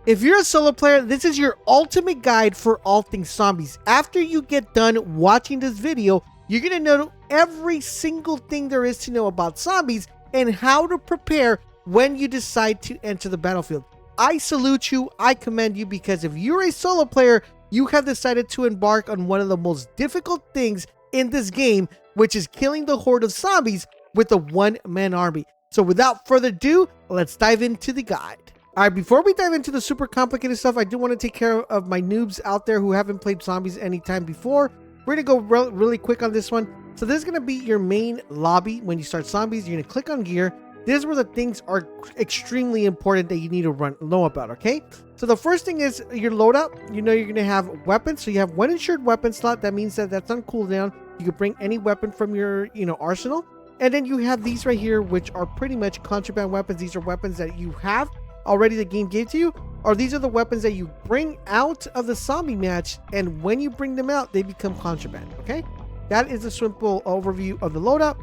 If you're a solo player, this is your ultimate guide for all things zombies. After you get done watching this video, you're going to know every single thing there is to know about zombies and how to prepare when you decide to enter the battlefield. I salute you, I commend you, because if you're a solo player, you have decided to embark on one of the most difficult things in this game, which is killing the horde of zombies with a one-man army. So without further ado, let's dive into the guide. All right, before we dive into the super complicated stuff, I do want to take care of my noobs out there who haven't played zombies anytime before. We're going to go really quick on this one. So this is going to be your main lobby. When you start zombies, you're going to click on gear. This is where the things are extremely important that you need to know about, okay? So the first thing is your loadout. You know you're going to have weapons. So you have one insured weapon slot. That means that that's on cooldown. You can bring any weapon from your, arsenal. And then you have these right here, which are pretty much contraband weapons. These are weapons that you have already the game gave to you, or these are the weapons that you bring out of the zombie match, and when you bring them out, they become contraband, okay? That is a simple overview of the loadout.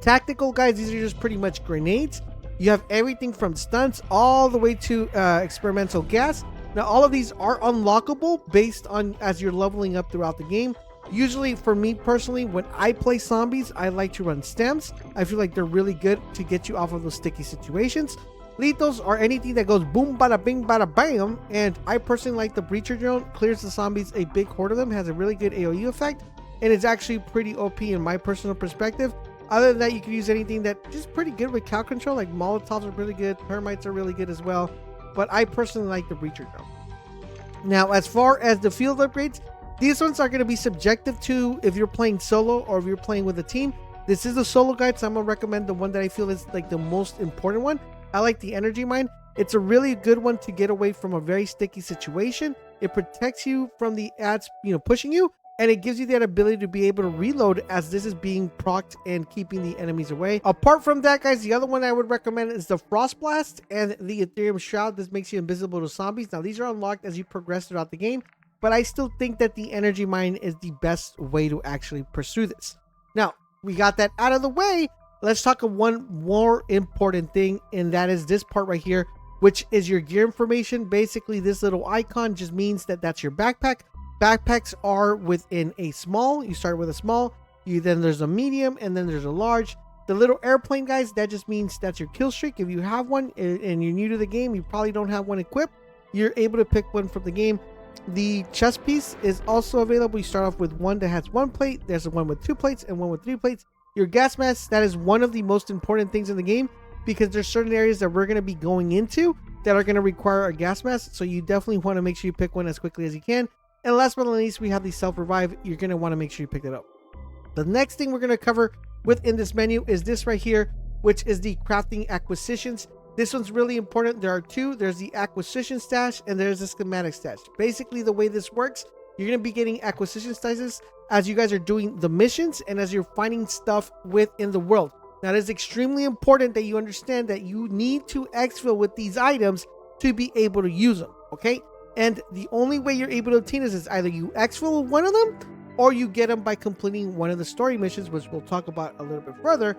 Tactical, guys, these are just pretty much grenades. You have everything from stunts all the way to experimental gas. Now, all of these are unlockable based on as you're leveling up throughout the game. Usually, for me personally, when I play zombies, I like to run stems. I feel like they're really good to get you off of those sticky situations. Lethals are anything that goes boom, bada, bing, bada, bam. And I personally like the breacher drone. Clears the zombies, a big horde of them. Has a really good AoE effect. And it's actually pretty OP in my personal perspective. Other than that, you can use anything that is pretty good with cow control. Like Molotovs are really good. Termites are really good as well. But I personally like the breacher drone. Now, as far as the field upgrades, these ones are going to be subjective to if you're playing solo or if you're playing with a team. This is a solo guide, so I'm going to recommend the one that I feel is like the most important one. I like the energy mine. It's a really good one to get away from a very sticky situation. It protects you from the ads, pushing you, and it gives you that ability to be able to reload as this is being procced and keeping the enemies away. Apart from that, guys, the other one I would recommend is the Frost Blast and the Ethereum Shroud. This makes you invisible to zombies. Now, these are unlocked as you progress throughout the game, but I still think that the energy mine is the best way to actually pursue this. Now, we got that out of the way. Let's talk of one more important thing, and that is this part right here, which is your gear information. Basically, this little icon just means that that's your backpack. Backpacks are within a small. You start with a small, then there's a medium, and then there's a large. The little airplane, guys, that just means that's your kill streak. If you have one and you're new to the game, you probably don't have one equipped, you're able to pick one from the game. The chest piece is also available. You start off with one that has one plate. There's one with 2 plates and one with 3 plates. Your gas mask, that is one of the most important things in the game because there's certain areas that we're going to be going into that are going to require a gas mask. So you definitely want to make sure you pick one as quickly as you can. And last but not least, we have the self-revive. You're going to want to make sure you pick it up. The next thing we're going to cover within this menu is this right here, which is the crafting acquisitions. This one's really important. There are two. There's the acquisition stash and there's the schematic stash. Basically, the way this works, you're going to be getting acquisition stashes as you guys are doing the missions and as you're finding stuff within the world. Now, it is extremely important that you understand that you need to exfil with these items to be able to use them, okay? And the only way you're able to obtain this is either you exfil with one of them or you get them by completing one of the story missions, which we'll talk about a little bit further.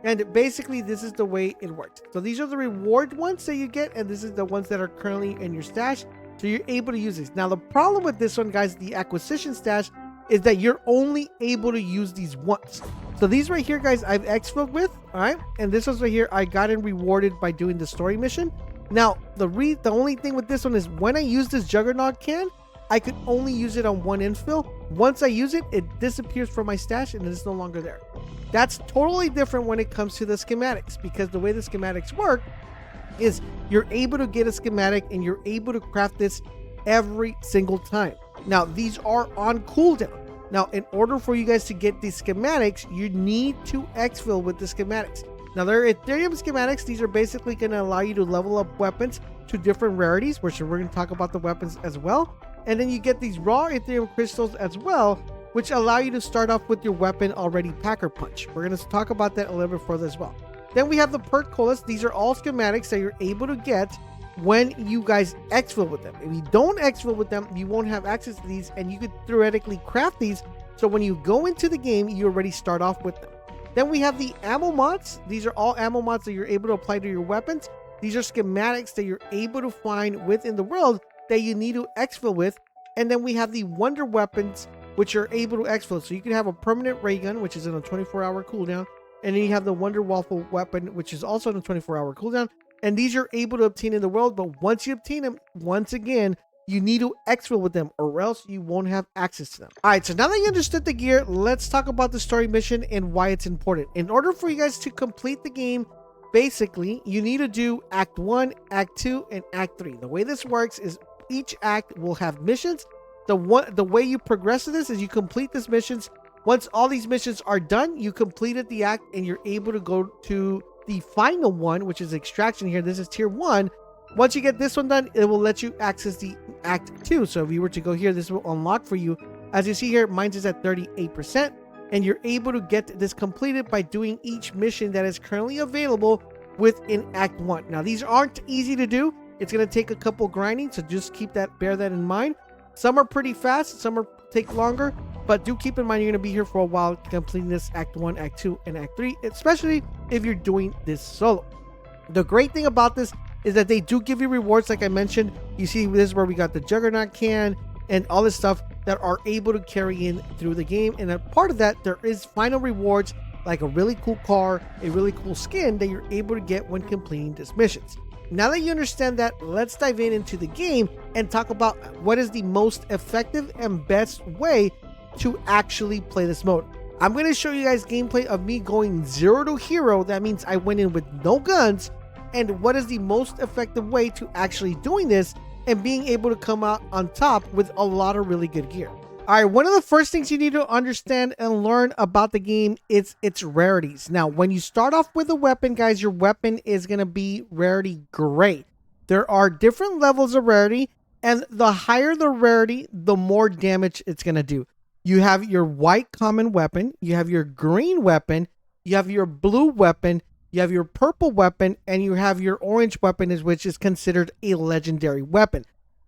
And basically, this is the way it works. So these are the reward ones that you get, and this is the ones that are currently in your stash. So you're able to use these. Now, the problem with this one, guys, the acquisition stash, is that you're only able to use these once. So these right here, guys, I've exfilled with, all right? And this one's right here, I got it rewarded by doing the story mission. Now, the only thing with this one is when I use this Juggernaut can, I could only use it on one infill. Once I use it, it disappears from my stash and it's no longer there. That's totally different when it comes to the schematics, because the way the schematics work is you're able to get a schematic and you're able to craft this every single time. Now, these are on cooldown. Now, in order for you guys to get these schematics, you need to exfil with the schematics. Now, they're Ethereum schematics. These are basically going to allow you to level up weapons to different rarities, which we're going to talk about the weapons as well. And then you get these raw Ethereum crystals as well, which allow you to start off with your weapon already PackAPunch. We're going to talk about that a little bit further as well. Then we have the perk colas. These are all schematics that you're able to get when you guys exfil with them. If you don't exfil with them, you won't have access to these, and you could theoretically craft these. So when you go into the game, you already start off with them. Then we have the ammo mods. These are all ammo mods that you're able to apply to your weapons. These are schematics that you're able to find within the world that you need to exfil with. And then we have the wonder weapons, which are able to exfil. So you can have a permanent ray gun, which is on a 24-hour cooldown. And then you have the wonder waffle weapon, which is also on a 24-hour cooldown. And these are able to obtain in the world. But once you obtain them, once again, you need to exfil with them or else you won't have access to them. All right, so now that you understood the gear, let's talk about the story mission and why it's important. In order for you guys to complete the game, basically, you need to do Act 1, Act 2, and Act 3. The way this works is each act will have missions. The way you progress to this is you complete these missions. Once all these missions are done, you completed the act and you're able to go to the final one, which is extraction here. This is tier 1. Once you get this one done, it will let you access the Act 2. So if you were to go here, this will unlock for you. As you see here, mine is at 38%. And you're able to get this completed by doing each mission that is currently available within Act 1. Now, these aren't easy to do. It's going to take a couple grinding, so just bear that in mind. Some are pretty fast, some take longer, but do keep in mind you're going to be here for a while completing this Act 1, Act 2, and Act 3, especially if you're doing this solo. The great thing about this is that they do give you rewards, like I mentioned. You see, this is where we got the Juggernaut can and all this stuff that are able to carry in through the game. And a part of that, there is final rewards like a really cool car, a really cool skin that you're able to get when completing these missions. Now that you understand that, let's dive into the game and talk about what is the most effective and best way to actually play this mode. I'm going to show you guys gameplay of me going 0 to hero. That means I went in with no guns, and what is the most effective way to actually doing this and being able to come out on top with a lot of really good gear. All right, one of the first things you need to understand and learn about the game is its rarities. Now, when you start off with a weapon, guys, your weapon is going to be rarity gray. There are different levels of rarity, and the higher the rarity, the more damage it's going to do. You have your white common weapon, you have your green weapon, you have your blue weapon, you have your purple weapon, and you have your orange weapon, which is considered a legendary weapon.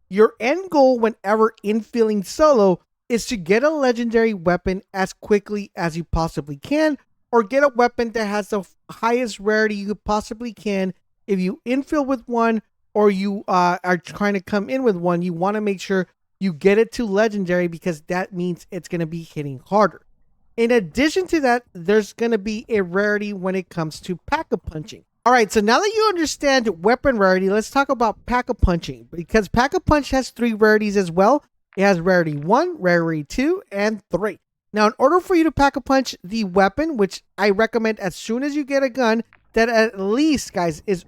Your end goal whenever infilling solo is to get a legendary weapon as quickly as you possibly can, or get a weapon that has the highest rarity you possibly can. If you infill with one, or you are trying to come in with one, you want to make sure you get it to legendary, because that means it's going to be hitting harder. In addition to that, there's going to be a rarity when it comes to PackAPunching. All right, so now that you understand weapon rarity, let's talk about PackAPunching, because PackAPunch has 3 rarities as well. It has rarity 1, rarity 2, and 3. Now, in order for you to PackAPunch the weapon, which I recommend as soon as you get a gun, that at least, guys, it's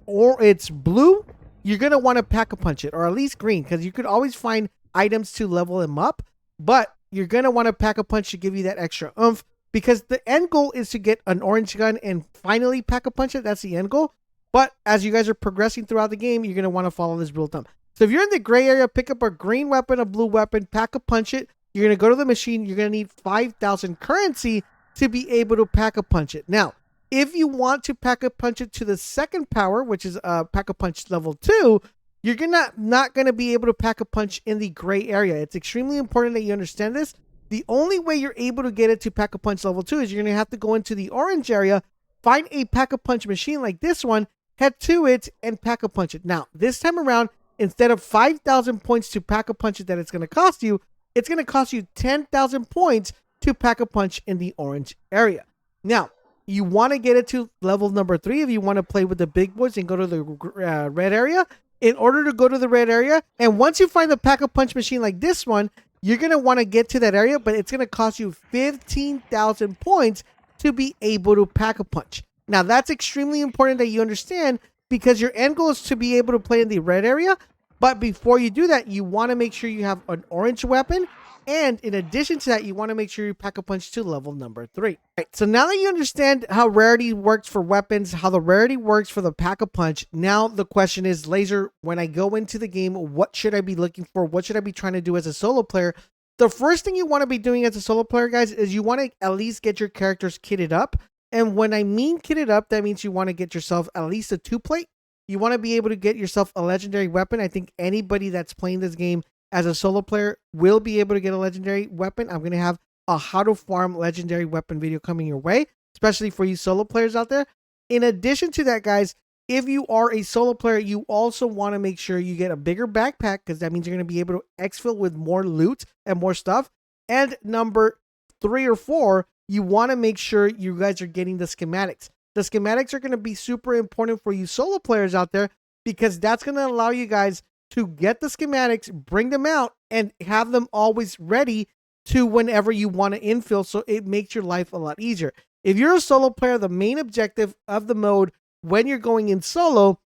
blue, you're going to want to PackAPunch it, or at least green, because you could always find items to level them up, but you're going to want to PackAPunch to give you that extra oomph, because the end goal is to get an orange gun and finally PackAPunch it. That's the end goal. But as you guys are progressing throughout the game, you're going to want to follow this rule of thumb. So if you're in the gray area, pick up a green weapon, a blue weapon, PackAPunch it. You're going to go to the machine. You're going to need 5,000 currency to be able to PackAPunch it. Now, if you want to PackAPunch it to the second power, which is PackAPunch level 2, you're not going to be able to PackAPunch in the gray area. It's extremely important that you understand this. The only way you're able to get it to PackAPunch level 2 is you're going to have to go into the orange area, find a PackAPunch machine like this one, head to it, and PackAPunch it. Now, this time around, instead of 5,000 points to PackAPunch it that it's going to cost you, it's going to cost you 10,000 points to PackAPunch in the orange area. Now, you want to get it to level number 3 if you want to play with the big boys and go to the red area. In order to go to the red area, and once you find the PackAPunch machine like this one, you're going to want to get to that area, but it's going to cost you 15,000 points to be able to PackAPunch. Now, that's extremely important that you understand, because your end goal is to be able to play in the red area. But before you do that, you want to make sure you have an orange weapon. And in addition to that, you want to make sure you PackAPunch to level number 3. Right, so now that you understand how rarity works for weapons, how the rarity works for the PackAPunch, now the question is, Laser, when I go into the game, what should I be looking for? What should I be trying to do as a solo player? The first thing you want to be doing as a solo player, guys, is you want to at least get your characters kitted up. And when I mean kitted up, that means you want to get yourself at least a 2-plate. You want to be able to get yourself a legendary weapon. I think anybody that's playing this game as a solo player will be able to get a legendary weapon. I'm going to have a how to farm legendary weapon video coming your way, especially for you solo players out there. In addition to that, guys, If you are a solo player, you also want to make sure you get a bigger backpack because that means you're going to be able to exfil with more loot and more stuff. And number 3 or 4, you want to make sure you guys are getting the schematics. The schematics are going to be super important for you solo players out there because that's going to allow you guys to get the schematics, bring them out, and have them always ready to whenever you want to infill, so it makes your life a lot easier. If you're a solo player, the main objective of the mode when you're going in solo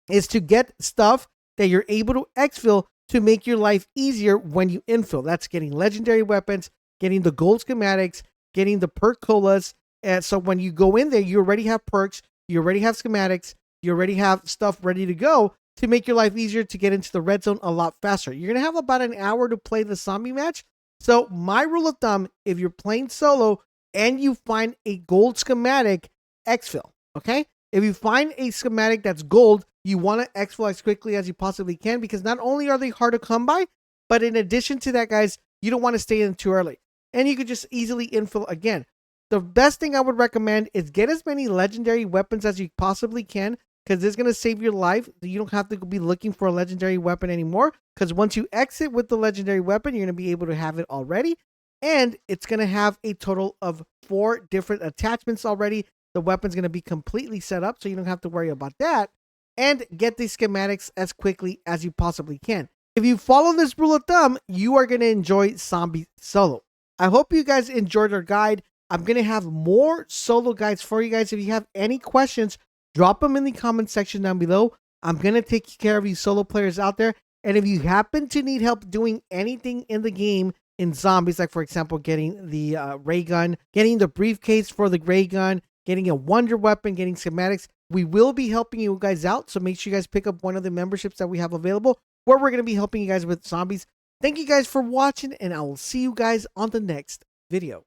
is to get stuff that you're able to exfil to make your life easier when you infill. That's getting legendary weapons, getting the gold schematics, getting the perk colas. And so when you go in there, you already have perks, you already have schematics, you already have stuff ready to go to make your life easier to get into the red zone a lot faster. You're going to have about an hour to play the zombie match. So my rule of thumb, if you're playing solo and you find a gold schematic, exfil, okay? If you find a schematic that's gold, you want to exfil as quickly as you possibly can because not only are they hard to come by, but in addition to that, guys, you don't want to stay in too early. And you could just easily infill again. The best thing I would recommend is get as many legendary weapons as you possibly can because it's going to save your life. You don't have to be looking for a legendary weapon anymore because once you exit with the legendary weapon, you're going to be able to have it already. And it's going to have a total of 4 different attachments already. The weapon's going to be completely set up, so you don't have to worry about that. And get these schematics as quickly as you possibly can. If you follow this rule of thumb, you are going to enjoy Zombie Solo. I hope you guys enjoyed our guide. I'm going to have more solo guides for you guys. If you have any questions, drop them in the comment section down below. I'm going to take care of you solo players out there. And if you happen to need help doing anything in the game in zombies, like for example, getting the ray gun, getting the briefcase for the ray gun, getting a wonder weapon, getting schematics, we will be helping you guys out. So make sure you guys pick up one of the memberships that we have available where we're going to be helping you guys with zombies. Thank you guys for watching, and I will see you guys on the next video.